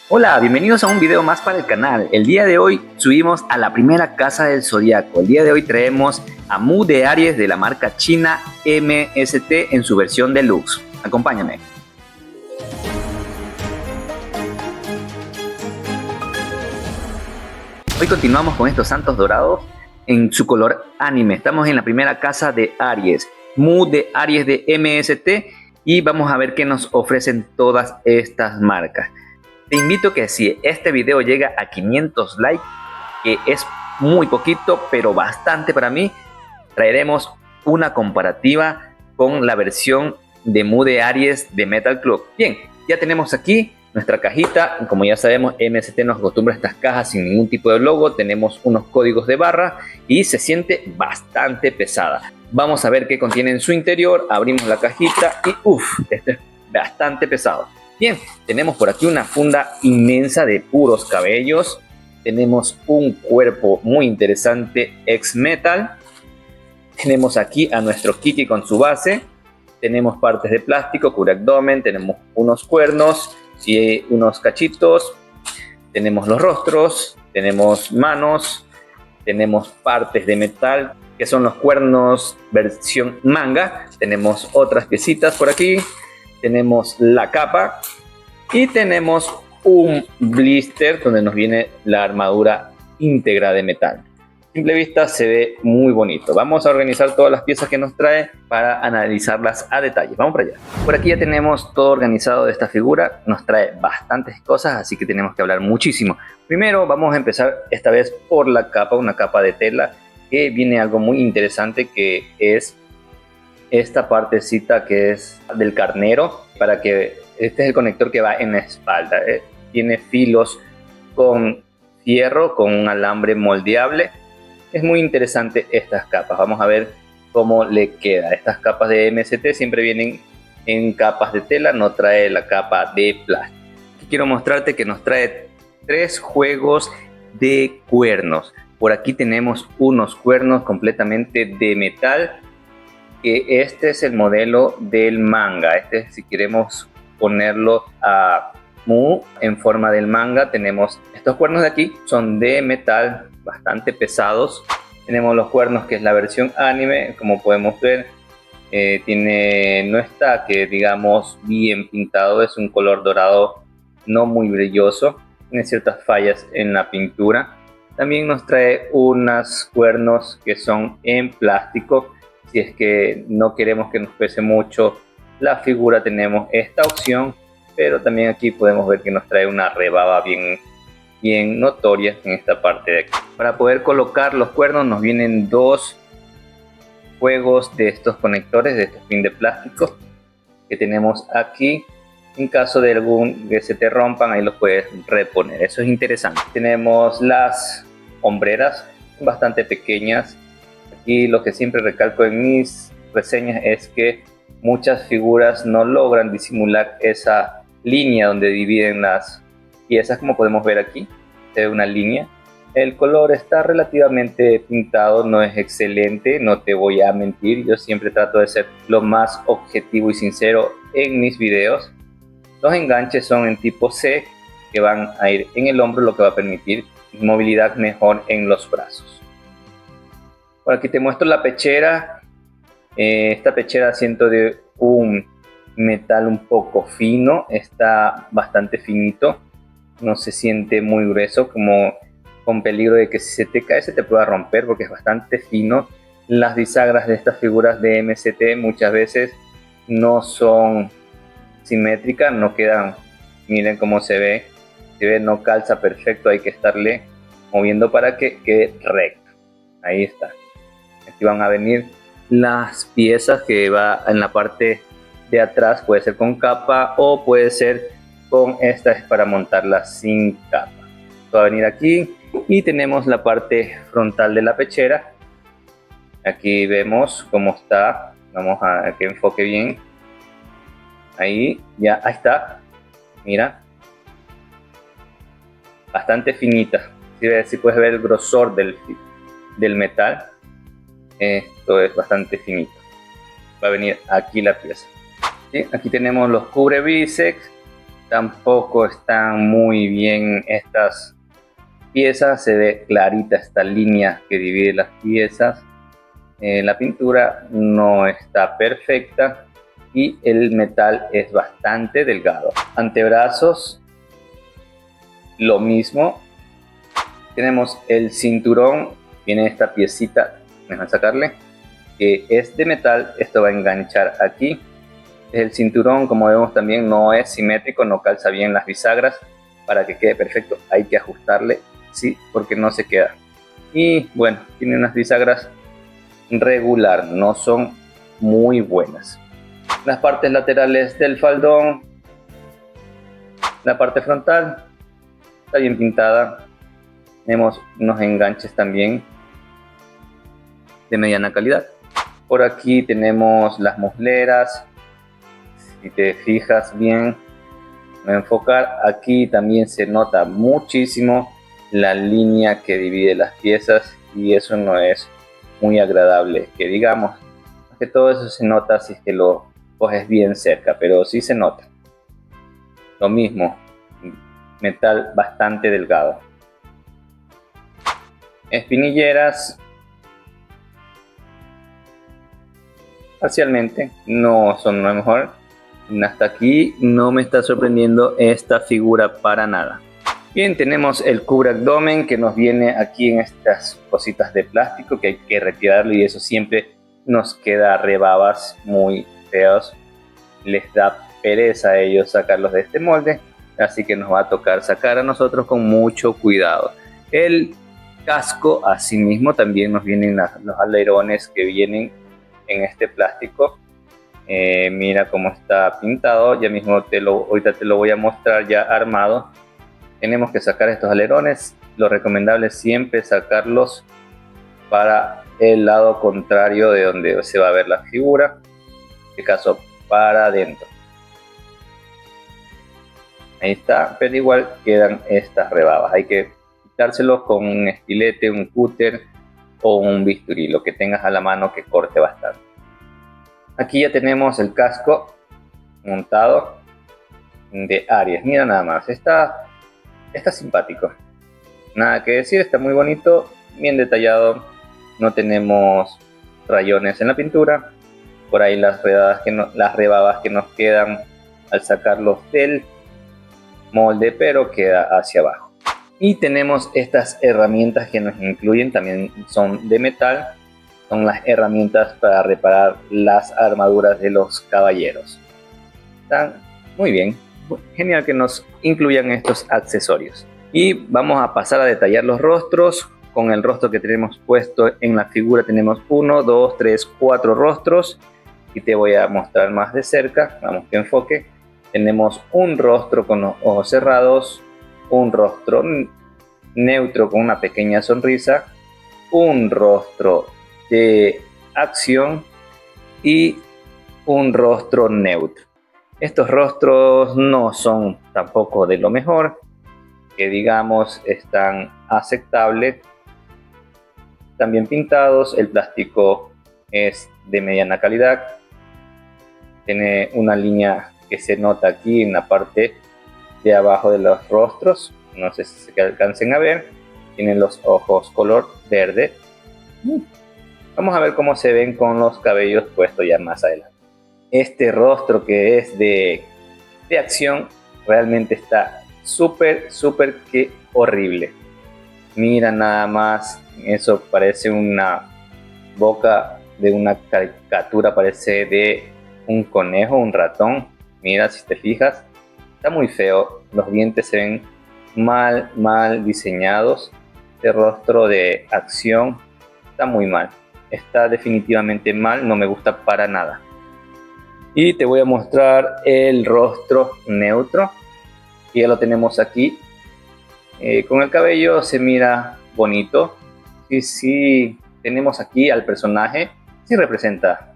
Hola, bienvenidos a un video más para el canal. El día de hoy subimos a la primera casa del zodiaco. El día de hoy traemos a Mu de Aries de la marca china MST en su versión deluxe. Acompáñame. Hoy continuamos con estos santos dorados en su color anime. Estamos en la primera casa de Aries, Mu de Aries de MST, y vamos a ver qué nos ofrecen todas estas marcas. Te invito a que si este video llega a 500 likes, que es muy poquito pero bastante para mí, traeremos una comparativa con la versión de Mu de Aries de Metal Club. Bien, ya tenemos aquí nuestra cajita. Como ya sabemos, MST nos acostumbra a estas cajas sin ningún tipo de logo. Tenemos unos códigos de barra y se siente bastante pesada. Vamos a ver qué contiene en su interior. Abrimos la cajita y esto es bastante pesado. Bien, tenemos por aquí una funda inmensa de puros cabellos. Tenemos un cuerpo muy interesante ex metal. Tenemos aquí a nuestro Kiki con su base. Tenemos partes de plástico, cubre abdomen. Tenemos unos cuernos y unos cachitos. Tenemos los rostros. Tenemos manos. Tenemos partes de metal, que son los cuernos versión manga. Tenemos otras piecitas por aquí. Tenemos la capa y tenemos un blister donde nos viene la armadura íntegra de metal. A simple vista se ve muy bonito. Vamos a organizar todas las piezas que nos trae para analizarlas a detalle. Vamos para allá. Por aquí ya tenemos todo organizado de esta figura. Nos trae bastantes cosas, así que tenemos que hablar muchísimo. Primero vamos a empezar esta vez por la capa, una capa de tela que viene algo muy interesante, que es esta partecita que es del carnero, para que este es el conector que va en la espalda. Tiene filos con fierro, con un alambre moldeable. Es muy interesante estas capas. Vamos a ver cómo le queda. Estas capas de MST siempre vienen en capas de tela, no trae la capa de plástico. Aquí quiero mostrarte que nos trae 3 juegos de cuernos. Por aquí tenemos unos cuernos completamente de metal, que este es el modelo del manga. Este, si queremos ponerlo a Mu en forma del manga, tenemos estos cuernos de aquí, son de metal, bastante pesados. Tenemos los cuernos, que es la versión anime. Como podemos ver, no está que digamos bien pintado, es un color dorado no muy brilloso, tiene ciertas fallas en la pintura. También nos trae unos cuernos que son en plástico. Si es que no queremos que nos pese mucho la figura, tenemos esta opción, pero también aquí podemos ver que nos trae una rebaba bien notoria en esta parte de aquí. Para poder colocar los cuernos nos vienen 2 juegos de estos conectores, de estos pin de plástico que tenemos aquí. En caso de que se te rompan, ahí los puedes reponer. Eso es interesante. Tenemos las hombreras bastante pequeñas. Y lo que siempre recalco en mis reseñas es que muchas figuras no logran disimular esa línea donde dividen las piezas. Como podemos ver aquí, se ve una línea. El color está relativamente pintado, no es excelente, no te voy a mentir. Yo siempre trato de ser lo más objetivo y sincero en mis videos. Los enganches son en tipo C, que van a ir en el hombro, lo que va a permitir movilidad mejor en los brazos. Por aquí te muestro la pechera. Esta pechera siento de un metal un poco fino, está bastante finito, no se siente muy grueso, como con peligro de que si se te cae se te pueda romper, porque es bastante fino. Las bisagras de estas figuras de MST muchas veces no son simétricas, no quedan, miren cómo se ve, no calza perfecto, hay que estarle moviendo para que quede recto. Ahí está. Aquí van a venir las piezas que va en la parte de atrás, puede ser con capa o puede ser con esta, es para montarla sin capa. Va a venir aquí y tenemos la parte frontal de la pechera. Aquí vemos cómo está. Vamos a que enfoque bien. Ahí está. Mira, bastante finita. Si puedes ver el grosor del metal. Esto es bastante finito. Va a venir aquí la pieza. ¿Sí? Aquí tenemos los cubre bíceps Tampoco están muy bien estas piezas, se ve clarita esta línea que divide las piezas. La pintura no está perfecta y el metal es bastante delgado. Antebrazos, lo mismo. Tenemos el cinturón, viene esta piecita, déjame sacarle, que es de metal. Esto va a enganchar aquí. El cinturón, como vemos, también no es simétrico, no calza bien las bisagras. Para que quede perfecto hay que ajustarle, sí, porque no se queda. Y bueno, tiene unas bisagras regular, no son muy buenas. Las partes laterales del faldón, la parte frontal está bien pintada. Tenemos unos enganches también de mediana calidad. Por aquí tenemos las musleras. Si te fijas bien, voy a enfocar, aquí también se nota muchísimo la línea que divide las piezas y eso no es muy agradable, que digamos. Que todo eso se nota si es que lo coges bien cerca, pero sí se nota. Lo mismo, metal bastante delgado. Espinilleras, parcialmente, no son lo mejor. Hasta aquí no me está sorprendiendo esta figura para nada. Bien, tenemos el cubre abdomen que nos viene aquí en estas cositas de plástico que hay que retirarlo y eso siempre nos queda rebabas muy feos. Les da pereza a ellos sacarlos de este molde, así que nos va a tocar sacar a nosotros con mucho cuidado. El casco, asimismo, también nos vienen los alerones que vienen en este plástico. Mira cómo está pintado, ya mismo ahorita te lo voy a mostrar ya armado. Tenemos que sacar estos alerones, lo recomendable es siempre sacarlos para el lado contrario de donde se va a ver la figura, en este caso para adentro. Ahí está, pero igual quedan estas rebabas, hay que quitárselos con un estilete, un cúter o un bisturí, lo que tengas a la mano que corte bastante. Aquí ya tenemos el casco montado de Aries. Mira nada más, está simpático. Nada que decir, está muy bonito, bien detallado. No tenemos rayones en la pintura. Por ahí las rebabas que nos quedan al sacarlos del molde, pero queda hacia abajo. Y tenemos estas herramientas que nos incluyen, también son de metal. Son las herramientas para reparar las armaduras de los caballeros. Están muy bien, genial que nos incluyan estos accesorios. Y vamos a pasar a detallar los rostros. Con el rostro que tenemos puesto en la figura tenemos 1, 2, 3, 4 rostros. Y te voy a mostrar más de cerca, vamos que enfoque. Tenemos un rostro con los ojos cerrados, un rostro neutro con una pequeña sonrisa, un rostro de acción y un rostro neutro. Estos rostros no son tampoco de lo mejor, que digamos están aceptables. También pintados, el plástico es de mediana calidad. Tiene una línea que se nota aquí en la parte de abajo de los rostros. No sé si se alcancen a ver. Tienen los ojos color verde. Vamos a ver cómo se ven con los cabellos puestos ya más adelante. Este rostro que es de acción realmente está súper que horrible. Mira nada más, eso parece una boca de una caricatura, parece de un conejo, un ratón. Mira, si te fijas, está muy feo. Los dientes se ven mal diseñados. Este rostro de acción está muy mal. Está definitivamente mal, no me gusta para nada. Y te voy a mostrar el rostro neutro, que ya lo tenemos aquí. Con el cabello se mira bonito. Y sí, tenemos aquí al personaje, sí representa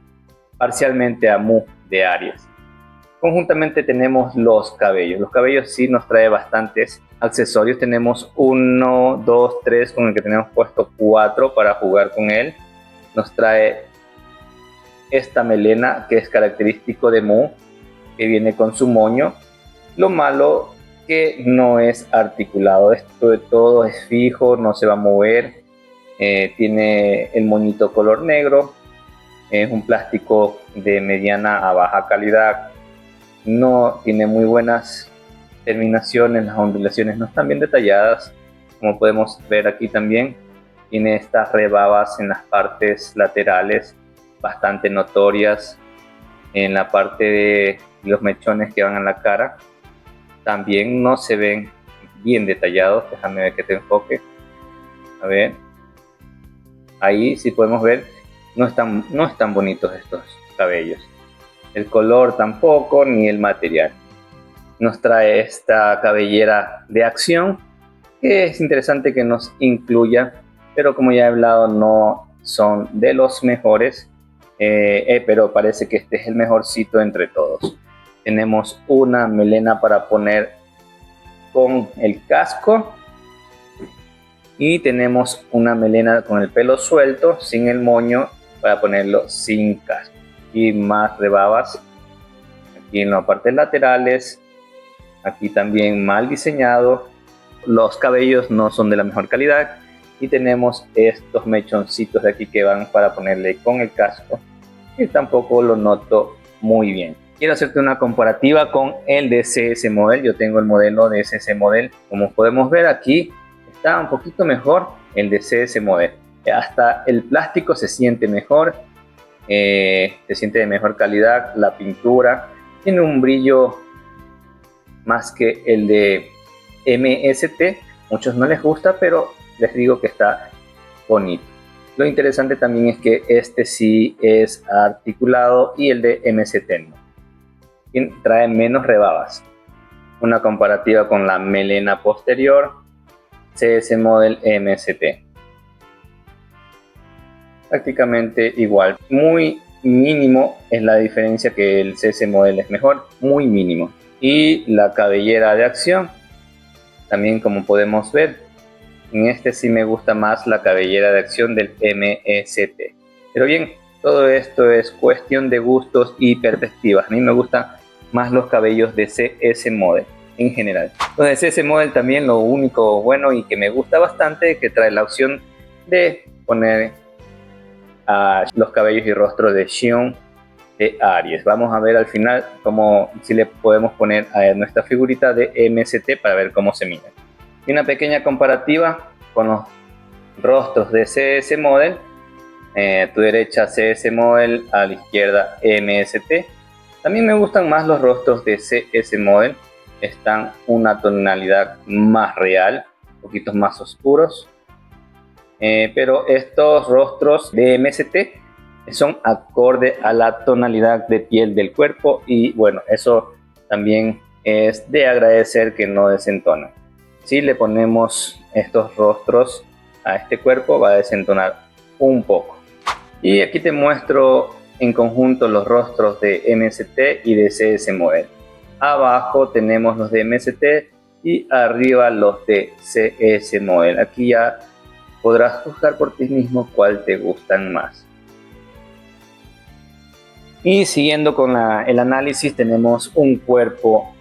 parcialmente a Mu de Aries. Conjuntamente tenemos los cabellos. Los cabellos sí nos trae bastantes accesorios. Tenemos 1, 2, 3, con el que tenemos puesto 4 para jugar con él. Nos trae esta melena que es característico de Mu, que viene con su moño. Lo malo que no es articulado, esto de todo es fijo, no se va a mover. Tiene el moñito color negro, es un plástico de mediana a baja calidad, no tiene muy buenas terminaciones, las ondulaciones no están bien detalladas, como podemos ver aquí también. Tiene estas rebabas en las partes laterales bastante notorias, en la parte de los mechones que van a la cara también no se ven bien detallados. Déjame ver que te enfoque, a ver, ahí sí podemos ver, no están bonitos estos cabellos, el color tampoco, ni el material. Nos trae esta cabellera de acción, que es interesante que nos incluya, pero como ya he hablado, no son de los mejores, pero parece que este es el mejorcito entre todos. Tenemos una melena para poner con el casco y tenemos una melena con el pelo suelto, sin el moño, para ponerlo sin casco. Y más rebabas aquí en las partes laterales, aquí también mal diseñado, los cabellos no son de la mejor calidad y tenemos estos mechoncitos de aquí que van para ponerle con el casco y tampoco lo noto muy bien. Quiero hacerte una comparativa con el de CS Model. Yo tengo el modelo de CS Model, como podemos ver aquí está un poquito mejor el de CS Model, hasta el plástico se siente mejor, se siente de mejor calidad, la pintura tiene un brillo más que el de MST. Muchos no les gusta, pero les digo que está bonito. Lo interesante también es que este sí es articulado y el de MST no. Trae menos rebabas. Una comparativa con la melena posterior CS Model MST. Prácticamente igual. Muy mínimo es la diferencia, que el CS Model es mejor. Muy mínimo. Y la cabellera de acción, también como podemos ver, en este sí me gusta más la cabellera de acción del MST. Pero bien, todo esto es cuestión de gustos y perspectivas. A mí me gustan más los cabellos de CS Model en general. Los de CS Model también, lo único bueno y que me gusta bastante es que trae la opción de poner los cabellos y rostros de Xion de Aries. Vamos a ver al final cómo, si le podemos poner a nuestra figurita de MST para ver cómo se mira. Y una pequeña comparativa con los rostros de CS Model. A tu derecha CS Model, a la izquierda MST. También me gustan más los rostros de CS Model, están una tonalidad más real, un poquito más oscuros, pero estos rostros de MST son acorde a la tonalidad de piel del cuerpo y bueno, eso también es de agradecer que no desentonan. Si le ponemos estos rostros a este cuerpo va a desentonar un poco. Y aquí te muestro en conjunto los rostros de MST y de CS Model. Abajo tenemos los de MST y arriba los de CS Model. Aquí ya podrás juzgar por ti mismo cuál te gustan más. Y siguiendo con el análisis, tenemos un cuerpo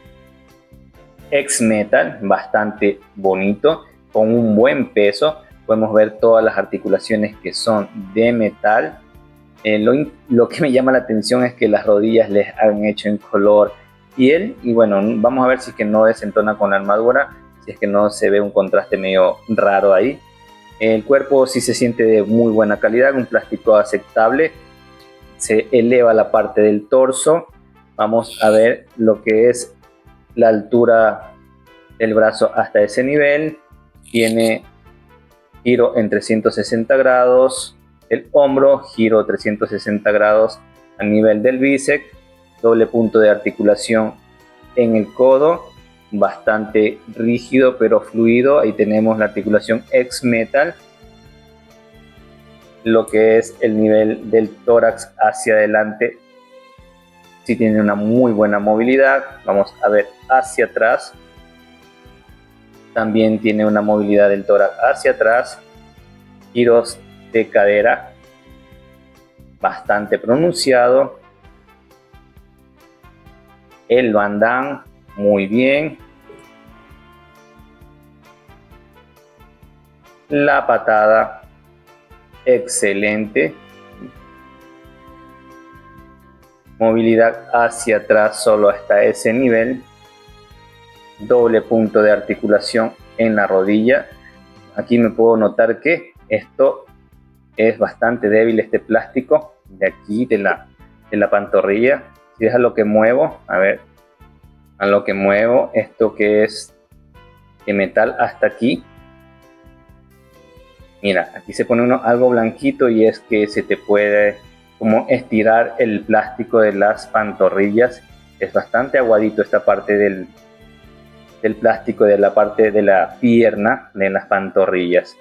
ex-metal bastante bonito, con un buen peso. Podemos ver todas las articulaciones que son de metal. Lo que me llama la atención es que las rodillas les han hecho en color piel y bueno, vamos a ver si es que no desentona con la armadura, si es que no se ve un contraste medio raro ahí. El cuerpo sí se siente de muy buena calidad, un plástico aceptable, se eleva la parte del torso. Vamos a ver lo que es la altura del brazo hasta ese nivel, tiene giro en 360 grados, el hombro giro 360 grados a nivel del bíceps, doble punto de articulación en el codo, bastante rígido pero fluido. Ahí tenemos la articulación ex-metal, lo que es el nivel del tórax hacia adelante, sí tiene una muy buena movilidad. Vamos a ver hacia atrás, también tiene una movilidad del tórax hacia atrás, giros de cadera bastante pronunciado, el bandán muy bien. La patada, excelente. Movilidad hacia atrás solo hasta ese nivel. Doble punto de articulación en la rodilla. Aquí me puedo notar que esto es bastante débil, este plástico de aquí de la pantorrilla. Si es a lo que muevo, a ver, a lo que muevo, esto que es de metal hasta aquí. Mira, aquí se pone algo blanquito y es que se te puede como estirar el plástico de las pantorrillas. Es bastante aguadito esta parte del plástico de la parte de la pierna, de las pantorrillas.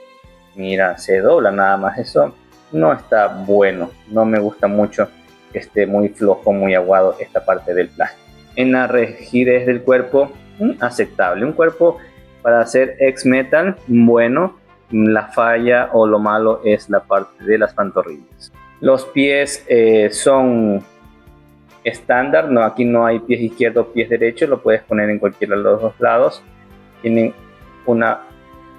Mira, se dobla nada más. Eso no está bueno. No me gusta mucho que esté muy flojo, muy aguado esta parte del plástico. En la rigidez del cuerpo, aceptable. Un cuerpo para hacer ex-metal, bueno. La falla o lo malo es la parte de las pantorrillas. Los pies son estándar, no, aquí no hay pies izquierdo o pies derecho, lo puedes poner en cualquiera de los dos lados. Tienen una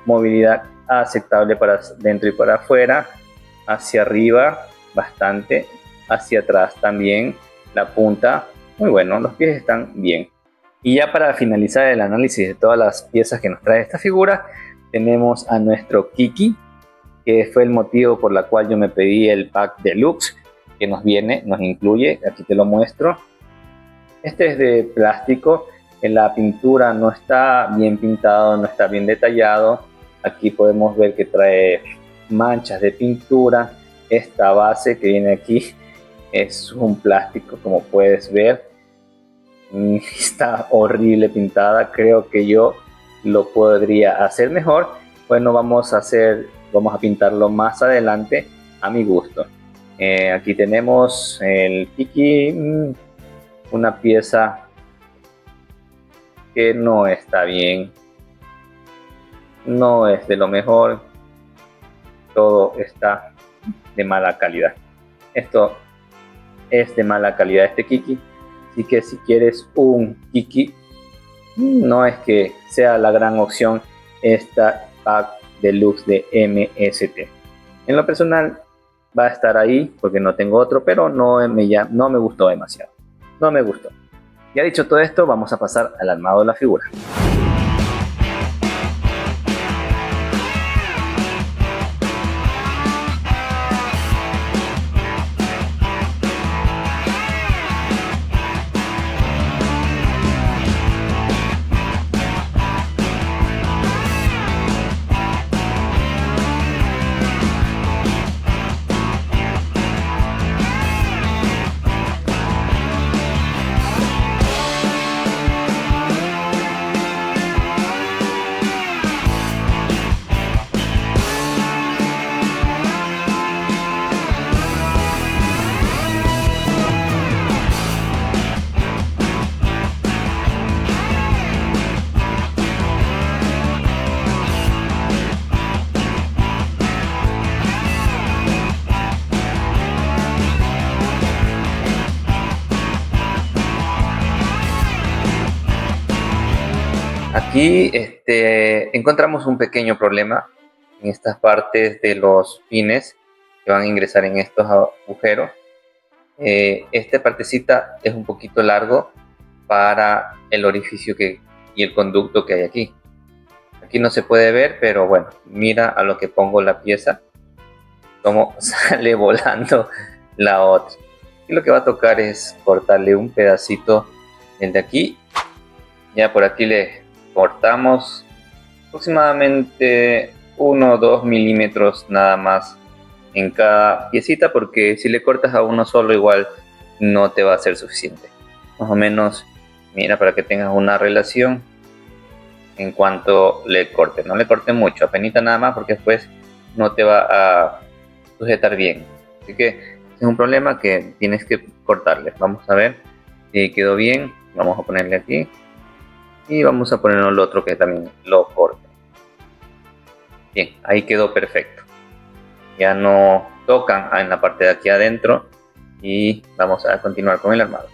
movilidad aceptable para dentro y para afuera, hacia arriba bastante, hacia atrás también, la punta, muy bueno, los pies están bien. Y ya para finalizar el análisis de todas las piezas que nos trae esta figura, tenemos a nuestro Kiki, que fue el motivo por la cual yo me pedí el pack deluxe que nos incluye, aquí te lo muestro. Este es de plástico, en la pintura no está bien pintado, no está bien detallado. Aquí podemos ver que trae manchas de pintura. Esta base que viene aquí es un plástico, como puedes ver. Está horrible pintada, creo que yo lo podría hacer mejor. Bueno, vamos a pintarlo más adelante a mi gusto. Aquí tenemos el Kiki, una pieza que no está bien, no es de lo mejor, todo está de mala calidad. Esto es de mala calidad, este Kiki, así que si quieres un Kiki, no es que sea la gran opción esta pack deluxe de MST. En lo personal va a estar ahí porque no tengo otro, pero no me gustó demasiado. No me gustó. Ya dicho todo esto, vamos a pasar al armado de la figura. Aquí encontramos un pequeño problema en estas partes de los pines que van a ingresar en estos agujeros. Esta partecita es un poquito largo para el orificio y el conducto que hay aquí. Aquí no se puede ver, pero bueno, mira a lo que pongo la pieza, cómo sale volando la otra. Y lo que va a tocar es cortarle un pedacito de aquí. Ya por aquí le cortamos aproximadamente 1 o 2 milímetros nada más en cada piecita, porque si le cortas a uno solo igual no te va a ser suficiente. Más o menos, mira, para que tengas una relación en cuanto le corte. No le corte mucho, apenas nada más, porque después no te va a sujetar bien. Así que es un problema que tienes que cortarle. Vamos a ver si quedó bien. Vamos a ponerle aquí y vamos a ponerlo el otro que también lo corte. Bien, ahí quedó perfecto. Ya no tocan en la parte de aquí adentro y vamos a continuar con el armado.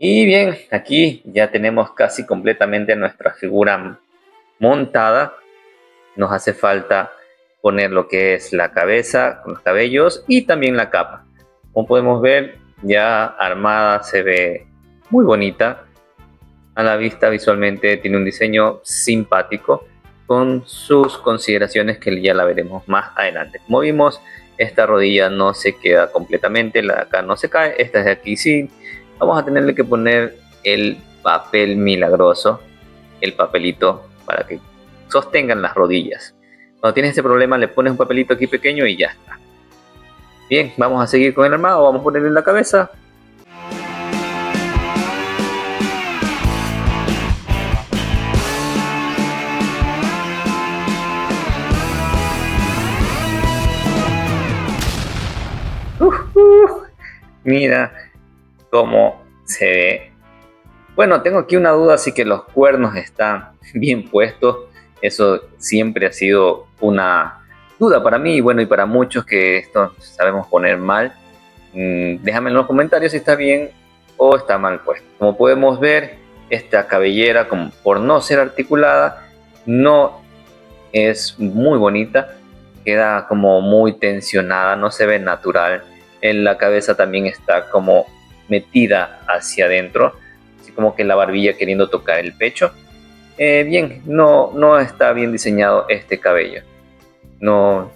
Y bien, aquí ya tenemos casi completamente nuestra figura montada. Nos hace falta poner lo que es la cabeza con los cabellos y también la capa. Como podemos ver, ya armada se ve muy bonita. A la vista visualmente tiene un diseño simpático con sus consideraciones que ya la veremos más adelante. Como vimos, esta rodilla no se queda completamente, la de acá no se cae, esta de aquí sí. Vamos a tenerle que poner el papel milagroso, el papelito para que sostengan las rodillas. Cuando tienes este problema le pones un papelito aquí pequeño y ya está. Bien, vamos a seguir con el armado, vamos a ponerle en la cabeza. Mira cómo se ve. Bueno, tengo aquí una duda, así que los cuernos están bien puestos. Eso siempre ha sido una duda para mí y bueno, y para muchos que esto sabemos poner mal. Déjame en los comentarios si está bien o está mal puesto. Como podemos ver, esta cabellera, como por no ser articulada, no es muy bonita. Queda como muy tensionada, no se ve natural. En la cabeza también está como metida hacia adentro, así como que la barbilla queriendo tocar el pecho. Bien, no está bien diseñado este cabello. No,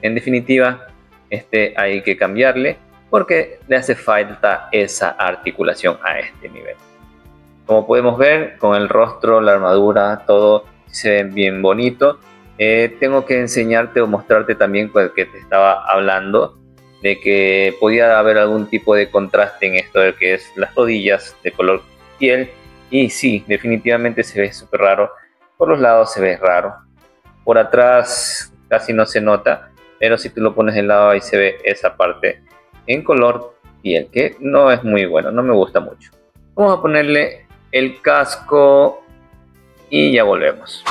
en definitiva, este hay que cambiarle porque le hace falta esa articulación a este nivel. Como podemos ver, con el rostro, la armadura, todo se ve bien bonito. Tengo que enseñarte o mostrarte también que te estaba hablando de que podía haber algún tipo de contraste en esto de que es las rodillas de color piel. Y sí, definitivamente se ve súper raro. Por los lados se ve raro. Por atrás casi no se nota, pero si tú lo pones de lado ahí se ve esa parte en color piel, que no es muy bueno, no me gusta mucho. Vamos a ponerle el casco y ya volvemos.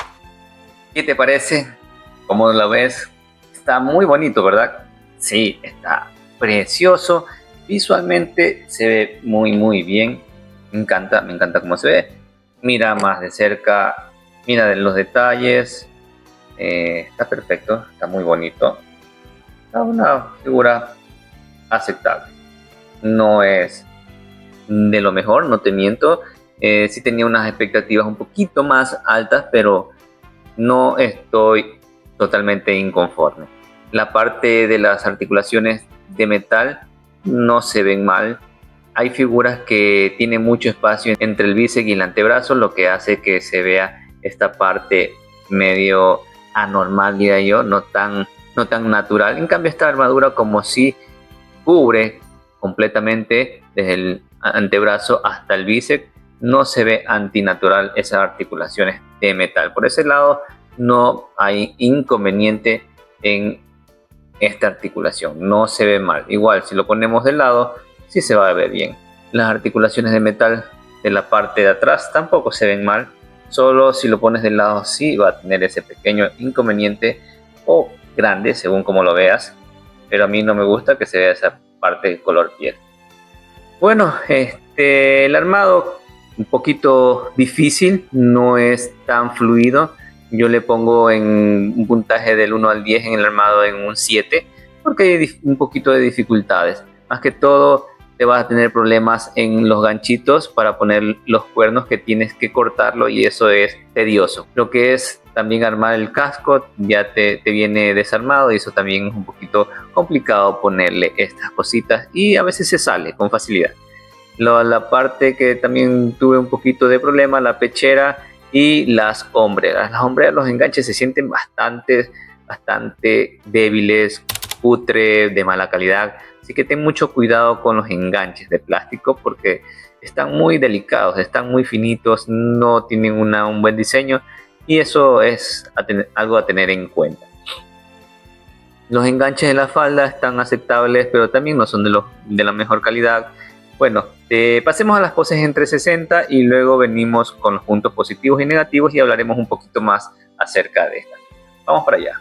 ¿Qué te parece? ¿Cómo lo ves? Está muy bonito, ¿verdad? Sí, está precioso. Visualmente se ve muy bien. Me encanta cómo se ve. Mira más de cerca, mira de los detalles. Está perfecto, está muy bonito. Está una figura aceptable. No es de lo mejor, no te miento. Sí tenía unas expectativas un poquito más altas, pero no estoy totalmente inconforme. La parte de las articulaciones de metal no se ven mal. Hay figuras que tienen mucho espacio entre el bíceps y el antebrazo, lo que hace que se vea esta parte medio anormal, diría yo, no tan natural. En cambio, esta armadura como si cubre completamente desde el antebrazo hasta el bíceps, no se ve antinatural esas articulaciones de metal. Por ese lado no hay inconveniente en esta articulación, no se ve mal. Igual si lo ponemos de lado, sí se va a ver bien. Las articulaciones de metal de la parte de atrás tampoco se ven mal, solo si lo pones de lado sí va a tener ese pequeño inconveniente o grande según como lo veas, pero a mí no me gusta que se vea esa parte de color piel. Bueno, el armado un poquito difícil, no es tan fluido. Yo le pongo en un puntaje del 1 al 10 en el armado en un 7, porque hay un poquito de dificultades. Más que todo, te vas a tener problemas en los ganchitos para poner los cuernos, que tienes que cortarlo y eso es tedioso. Lo que es también armar el casco ya te viene desarmado y eso también es un poquito complicado ponerle estas cositas y a veces se sale con facilidad. La parte que también tuve un poquito de problema, la pechera y las hombreras. Las hombreras, los enganches se sienten bastante débiles, cutre, de mala calidad. Así que ten mucho cuidado con los enganches de plástico porque están muy delicados, están muy finitos, no tienen un buen diseño y eso es algo a tener en cuenta. Los enganches de la falda están aceptables, pero también no son de la mejor calidad. Bueno, pasemos a las poses en 360 y luego venimos con los puntos positivos y negativos y hablaremos un poquito más acerca de estas. Vamos para allá.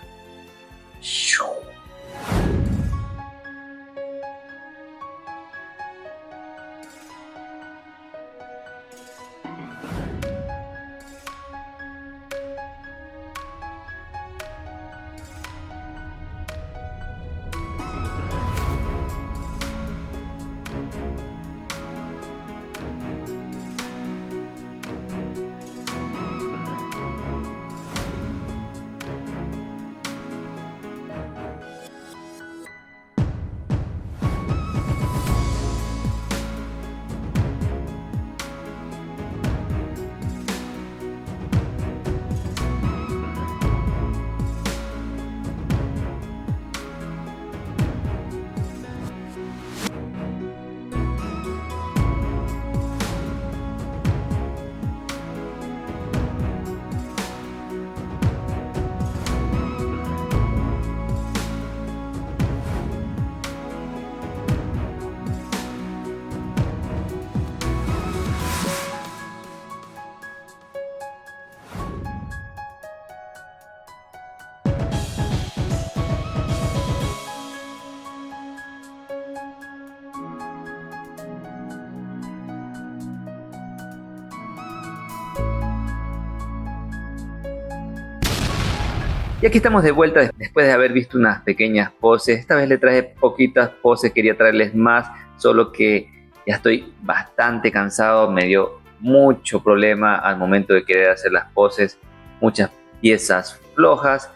Y aquí estamos de vuelta después de haber visto unas pequeñas poses. Esta vez le traje poquitas poses, quería traerles más, solo que ya estoy bastante cansado, me dio mucho problema al momento de querer hacer las poses, muchas piezas flojas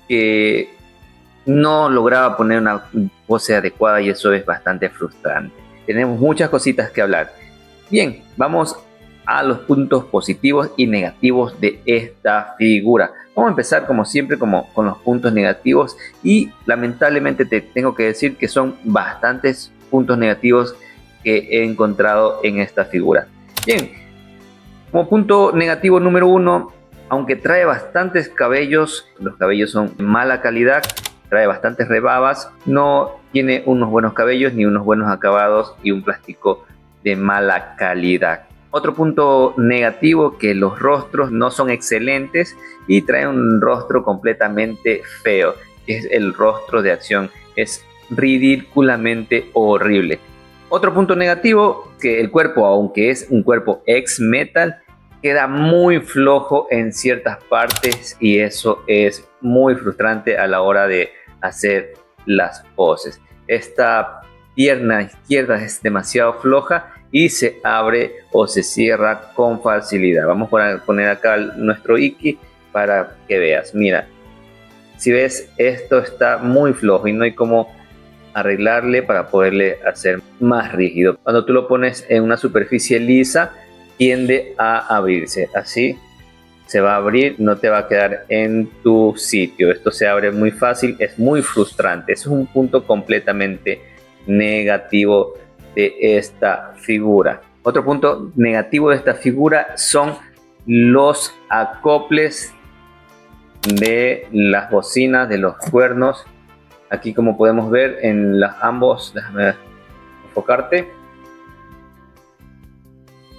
que no lograba poner una pose adecuada y eso es bastante frustrante. Tenemos muchas cositas que hablar. Bien, vamos a los puntos positivos y negativos de esta figura. Vamos a empezar como siempre con los puntos negativos y lamentablemente te tengo que decir que son bastantes puntos negativos que he encontrado en esta figura. Bien, como punto negativo número 1, aunque trae bastantes cabellos, los cabellos son de mala calidad, trae bastantes rebabas, no tiene unos buenos cabellos ni unos buenos acabados y un plástico de mala calidad. Otro punto negativo, que los rostros no son excelentes y trae un rostro completamente feo, que es el rostro de acción, es ridículamente horrible. Otro punto negativo, que el cuerpo, aunque es un cuerpo ex-metal, queda muy flojo en ciertas partes y eso es muy frustrante a la hora de hacer las poses. Esta pierna izquierda es demasiado floja y se abre o se cierra con facilidad. Vamos a poner acá nuestro Iki para que veas. Mira, si ves, esto está muy flojo y no hay cómo arreglarle para poderle hacer más rígido. Cuando tú lo pones en una superficie lisa, tiende a abrirse. Así se va a abrir, no te va a quedar en tu sitio. Esto se abre muy fácil, es muy frustrante. Eso es un punto completamente negativo de esta figura. Otro punto negativo de esta figura son los acoples de las bocinas, de los cuernos. Aquí, como podemos ver en ambos, déjame enfocarte.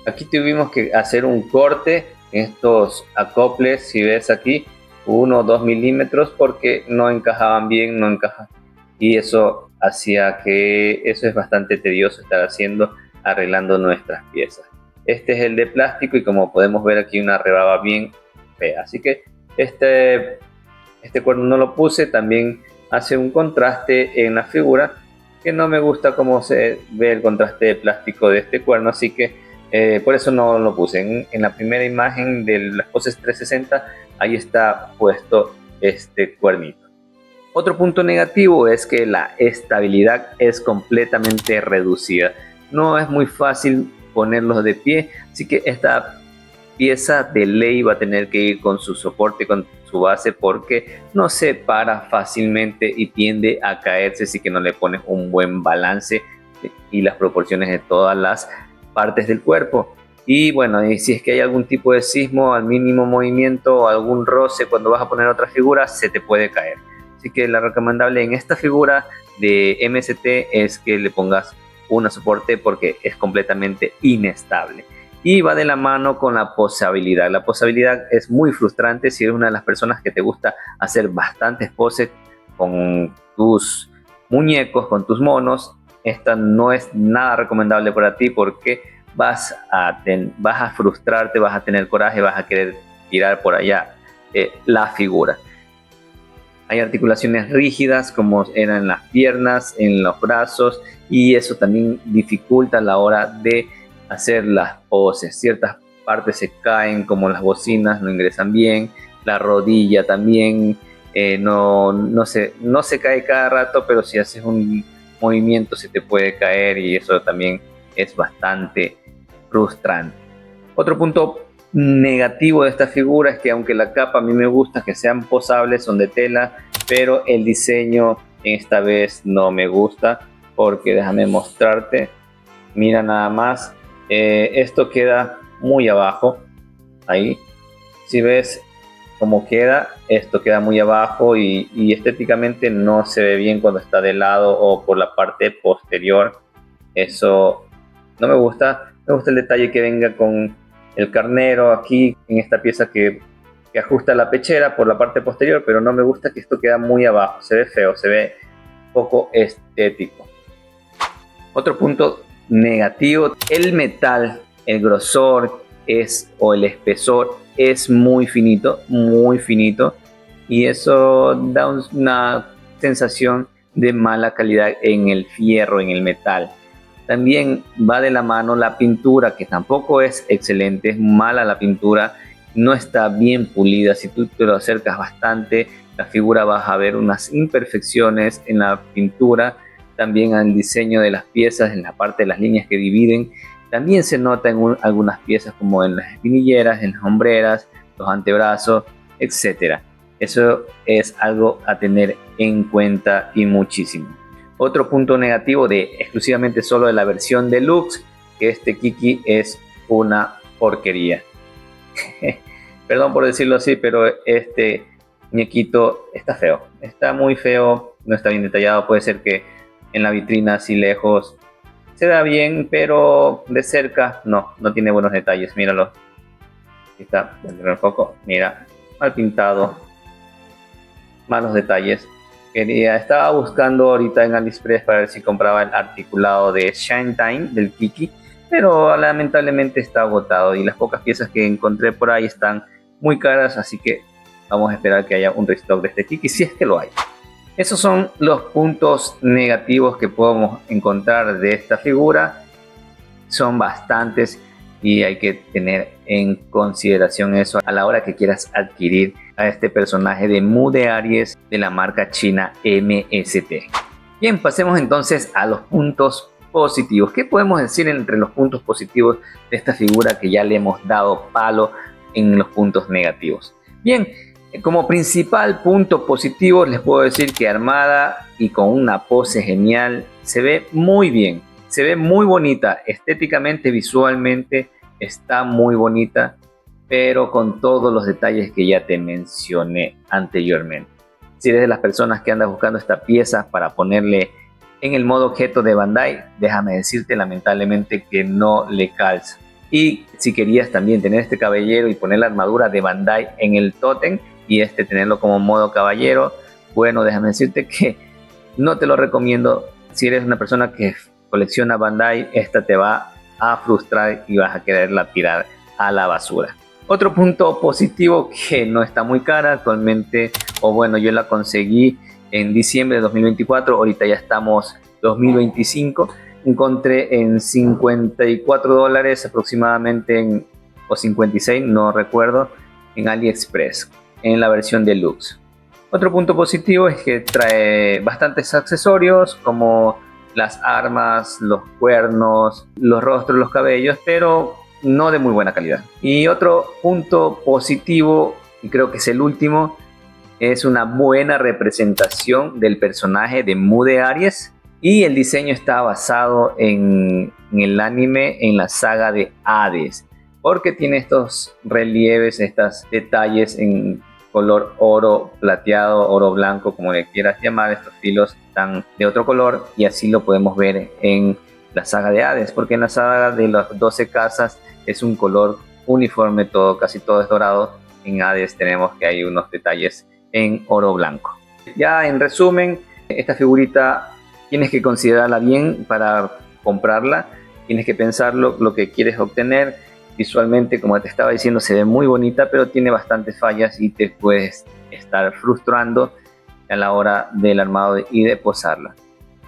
Aquí tuvimos que hacer un corte en estos acoples, si ves aquí, 1 o 2 milímetros, porque no encajaban bien, no encajan. Y eso hacía que eso es bastante tedioso estar haciendo, arreglando nuestras piezas. Este es el de plástico y como podemos ver aquí una rebaba bien fea. Así que este cuerno no lo puse, también hace un contraste en la figura que no me gusta cómo se ve el contraste de plástico de este cuerno, así que por eso no lo puse. En la primera imagen de las poses 360, ahí está puesto este cuernito. Otro punto negativo es que la estabilidad es completamente reducida. No es muy fácil ponerlos de pie, así que esta pieza de ley va a tener que ir con su soporte, con su base, porque no se para fácilmente y tiende a caerse si que no le pones un buen balance y las proporciones de todas las partes del cuerpo. Y bueno, y si es que hay algún tipo de sismo, al mínimo movimiento o algún roce cuando vas a poner otra figura, se te puede caer. Así que lo recomendable en esta figura de MST es que le pongas un soporte porque es completamente inestable. Y va de la mano con la posabilidad. La posabilidad es muy frustrante si eres una de las personas que te gusta hacer bastantes poses con tus muñecos, con tus monos. Esta no es nada recomendable para ti porque vas a frustrarte, vas a tener coraje, vas a querer tirar por allá la figura. Hay articulaciones rígidas como eran en las piernas, en los brazos, y eso también dificulta a la hora de hacer las poses. Ciertas partes se caen, como las bocinas no ingresan bien, la rodilla también no se cae cada rato, pero si haces un movimiento se te puede caer y eso también es bastante frustrante. Otro punto negativo de esta figura es que aunque la capa a mí me gusta que sean posables, son de tela, pero el diseño esta vez no me gusta, porque déjame mostrarte, mira nada más, esto queda muy abajo, ahí, si ves cómo queda, esto queda muy abajo y estéticamente no se ve bien cuando está de lado o por la parte posterior. Eso no me gusta el detalle que venga con el carnero aquí en esta pieza que ajusta la pechera por la parte posterior, pero no me gusta que esto queda muy abajo, se ve feo, se ve poco estético. Otro punto negativo, el metal, el grosor o el espesor es muy finito y eso da una sensación de mala calidad en el fierro, en el metal. También va de la mano la pintura, que tampoco es excelente, es mala la pintura, no está bien pulida. Si tú te lo acercas bastante, la figura vas a ver unas imperfecciones en la pintura, también en el diseño de las piezas, en la parte de las líneas que dividen. También se nota en algunas piezas como en las espinilleras, en las hombreras, los antebrazos, etc. Eso es algo a tener en cuenta y muchísimo. Otro punto negativo exclusivamente solo de la versión deluxe, que este Kiki es una porquería. Perdón por decirlo así, pero este muñequito está feo. Está muy feo, no está bien detallado. Puede ser que en la vitrina así lejos se vea bien, pero de cerca no tiene buenos detalles. Míralo. Aquí está, un poco. Mira, mal pintado, malos detalles. Estaba buscando ahorita en AliExpress para ver si compraba el articulado de Shine Time del Kiki, pero lamentablemente está agotado y las pocas piezas que encontré por ahí están muy caras, así que vamos a esperar que haya un restock de este Kiki, si es que lo hay. Esos son los puntos negativos que podemos encontrar de esta figura. Son bastantes y hay que tener en consideración eso a la hora que quieras adquirir a este personaje de Mu de Aries de la marca china MST. Bien, pasemos entonces a los puntos positivos. ¿Qué podemos decir entre los puntos positivos de esta figura que ya le hemos dado palo en los puntos negativos? Bien, como principal punto positivo les puedo decir que armada y con una pose genial, se ve muy bien, se ve muy bonita, estéticamente, visualmente está muy bonita, pero con todos los detalles que ya te mencioné anteriormente. Si eres de las personas que andas buscando esta pieza para ponerle en el modo objeto de Bandai, déjame decirte lamentablemente que no le calza. Y si querías también tener este caballero y poner la armadura de Bandai en el tótem y tenerlo como modo caballero, bueno, déjame decirte que no te lo recomiendo. Si eres una persona que colecciona Bandai, esta te va a frustrar y vas a quererla tirar a la basura. Otro punto positivo, que no está muy cara actualmente, o bueno, yo la conseguí en diciembre de 2024, ahorita ya estamos 2025, encontré en $54 aproximadamente, o 56, no recuerdo, en AliExpress, en la versión deluxe. Otro punto positivo es que trae bastantes accesorios como las armas, los cuernos, los rostros, los cabellos, pero no de muy buena calidad. Y otro punto positivo, y creo que es el último, es una buena representación del personaje de Mu de Aries, y el diseño está basado en el anime, en la saga de Hades, porque tiene estos relieves, estos detalles en color oro plateado, oro blanco, como le quieras llamar. Estos filos están de otro color y así lo podemos ver en la saga de Hades, porque en la saga de las 12 casas es un color uniforme, todo, casi todo es dorado. En Hades tenemos que hay unos detalles en oro blanco. Ya en resumen, esta figurita tienes que considerarla bien para comprarla, tienes que pensar lo que quieres obtener. Visualmente, como te estaba diciendo, se ve muy bonita, pero tiene bastantes fallas y te puedes estar frustrando a la hora del armado y de posarla.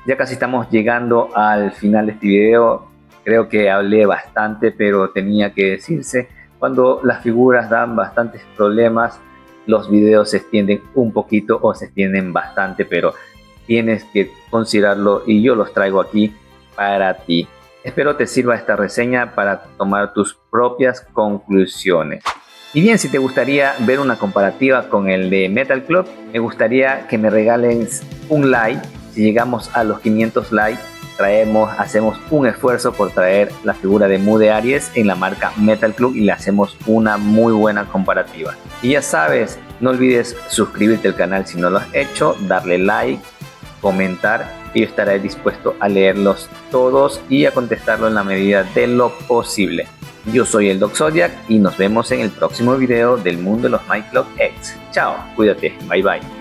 Ya casi estamos llegando al final de este video. Creo que hablé bastante, pero tenía que decirse. Cuando las figuras dan bastantes problemas, los videos se extienden un poquito o se extienden bastante, pero tienes que considerarlo y yo los traigo aquí para ti. Espero te sirva esta reseña para tomar tus propias conclusiones. Y bien, si te gustaría ver una comparativa con el de Metal Club, me gustaría que me regalen un like. Si llegamos a los 500 likes, hacemos un esfuerzo por traer la figura de Mu de Aries en la marca Metal Club y le hacemos una muy buena comparativa. Y ya sabes, no olvides suscribirte al canal si no lo has hecho, darle like, comentar, y yo estaré dispuesto a leerlos todos y a contestarlo en la medida de lo posible. Yo soy el Doc Zodiac y nos vemos en el próximo video del mundo de los My Clock X. Chao, cuídate, bye bye.